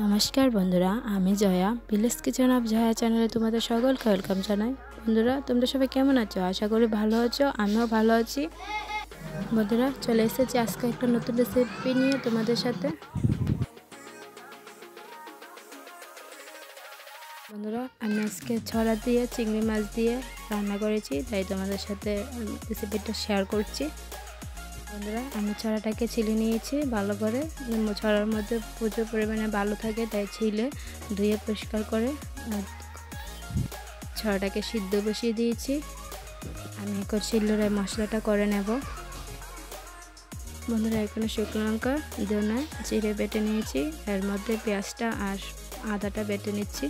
নমস্কার বন্ধুরা, আমি Jaya. Village kitchen of Jaya চ্যানেলে তোমাদের সকলকে ওয়েলকাম জানাই। বন্ধুরা, তোমরা সবাই কেমন আছো? আশা করি ভালো আছো, আমিও ভালো আছি। বন্ধুরা, চলে এসেছি আজকে একটা নতুন রেসিপি নিয়ে তোমাদের সাথে। বন্ধুরা, আমি আজকে ছড়া দিয়ে চিংড়ি মাছ দিয়ে রান্না করেছি, তাই তোমাদের সাথে রেসিপিটা শেয়ার করছি। বন্ধুরা, আমি ছড়াটাকে ছিলে নিয়েছি ভালো করে। ছড়ার মধ্যে প্রচুর পরিমাণে বালু থাকে, তাই ছিলে ধুয়ে পরিষ্কার করে ছড়াটাকে সিদ্ধ বসিয়ে দিয়েছি। আমি এখন শিলনোড়ায় মশলাটা করে নেব। বন্ধুরা, এখানে শুকনো লঙ্কা ধনে জিরে বেটে নিয়েছি, এর মধ্যে পেঁয়াজটা আর আদাটা বেটে নিচ্ছি।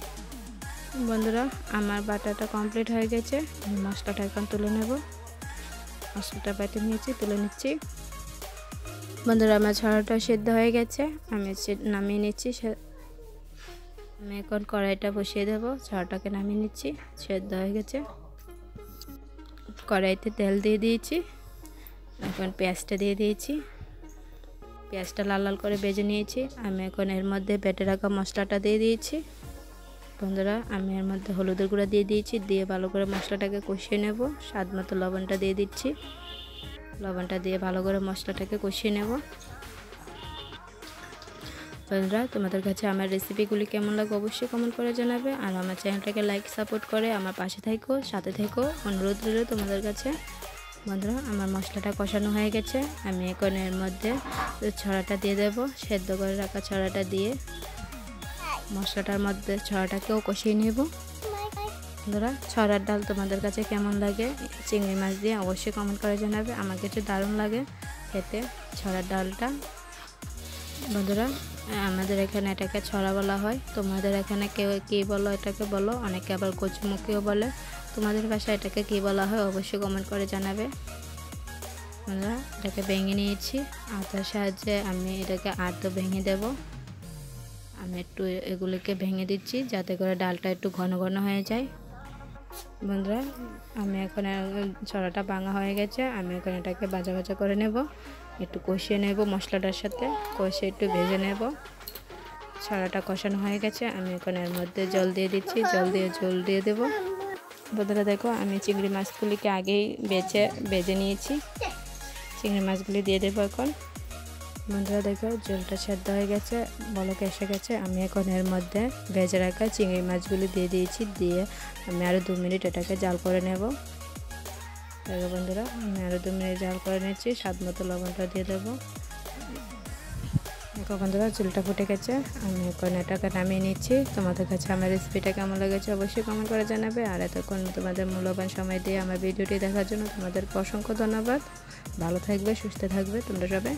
বন্ধুরা, আমার বাটাটা কমপ্লিট হয়ে গেছে। আমি মশলাটা এখন তুলে নেব। মশলাটা বেটে নিয়েছি, তুলে নিচ্ছি। বন্ধুরা, আমার ছড়াটা সিদ্ধ হয়ে গেছে, আমি নামিয়ে নিচ্ছি। আমি এখন কড়াইটা বসিয়ে দেবো। ছড়াটাকে নামিয়ে নিচ্ছি, সিদ্ধ হয়ে গেছে। কড়াইতে তেল দিয়ে দিয়েছি, এখন পেঁয়াজটা দিয়ে দিয়েছি। পেঁয়াজটা লাল লাল করে ভেজে নিয়েছি। আমি এখন এর মধ্যে বেটে রাখা মশলাটা দিয়ে দিয়েছি। বন্ধুরা, আমি এর মধ্যে হলুদের গুঁড়া দিয়ে দিয়েছি, দিয়ে ভালো করে মশলাটাকে কষিয়ে নেব। স্বাদ মতো লবণটা দিয়ে দিচ্ছি। লবণটা দিয়ে ভালো করে মশলাটাকে কষিয়ে নেব। বন্ধুরা, তোমাদের কাছে আমার রেসিপিগুলি কেমন লাগে অবশ্যই কমেন্ট করে জানাবে, আর আমার চ্যানেলটাকে লাইক সাপোর্ট করে আমার পাশে থেকো, সাথে থেকো, অনুরোধ রইল তোমাদের কাছে। বন্ধুরা, আমার মশলাটা কষানো হয়ে গেছে। আমি এখন এর মধ্যে ছড়াটা দিয়ে দেব। সেদ্ধ করে রাখা ছড়াটা দিয়ে মশলাটার মধ্যে ছড়াটাকেও কষিয়ে নেব। বন্ধুরা, ছড়ার ডাল তোমাদের কাছে কেমন লাগে চিংড়ি মাছ দিয়ে অবশ্যই কমেন্ট করে জানাবে। আমার কাছে দারুণ লাগে খেতে ছড়ার ডালটা। বন্ধুরা, আমাদের এখানে এটাকে ছড়া বলা হয়, তোমাদের এখানে কেউ কী বলো এটাকে বলো, অনেকে আবার কচুমুখিও বলে। তোমাদের ভাষায় এটাকে কী বলা হয় অবশ্যই কমেন্ট করে জানাবে। বন্ধুরা, এটাকে ভেঙে নিয়েছি আটার সাহায্যে। আমি এটাকে আধ ভেঙে দেব। আমি একটু এগুলিকে ভেঙে দিচ্ছি যাতে করে ডালটা একটু ঘন ঘন হয়ে যায়। বন্ধুরা, আমি এখন ছড়াটা ভাঙা হয়ে গেছে। আমি এখন এটাকে ভাজা ভাজা করে নেব, একটু কষিয়ে নেব মশলাটার সাথে, কষিয়ে একটু ভেজে নেব। ছড়াটা কষানো হয়ে গেছে। আমি এখন এর মধ্যে জল দিয়ে দিচ্ছি, জল দিয়ে দেব। বন্ধুরা, দেখো আমি চিংড়ি মাছগুলিকে আগেই বেজে নিয়েছি। চিংড়ি মাছগুলি দিয়ে দেবো এখন। বন্ধুরা, দেখো জলটা সেদ্ধ হয়ে গেছে, বলক এসে গেছে। আমি এখন এর মধ্যে ভেজে রাখা চিংড়ি মাছগুলি দিয়ে দিয়েছি, দিয়ে আমি আরও 2 মিনিট এটাকে জাল করে নেব। দেখো বন্ধুরা, আমি আরও 2 মিনিট জাল করে নিচ্ছি। স্বাদ মতো লবণটা দিয়ে দেবো। দেখো বন্ধুরা, চুলটা ফুটে গেছে। আমি এখন এটাকে নামিয়ে নিচ্ছি। তোমাদের কাছে আমার রেসিপিটা কেমন লেগেছে অবশ্যই কমেন্ট করে জানাবে। আর এতক্ষণ তোমাদের মূল্যবান সময় দিয়ে আমার ভিডিওটি দেখার জন্য তোমাদেরকে অসংখ্য ধন্যবাদ। ভালো থাকবে, সুস্থ থাকবে তোমরা সবাই।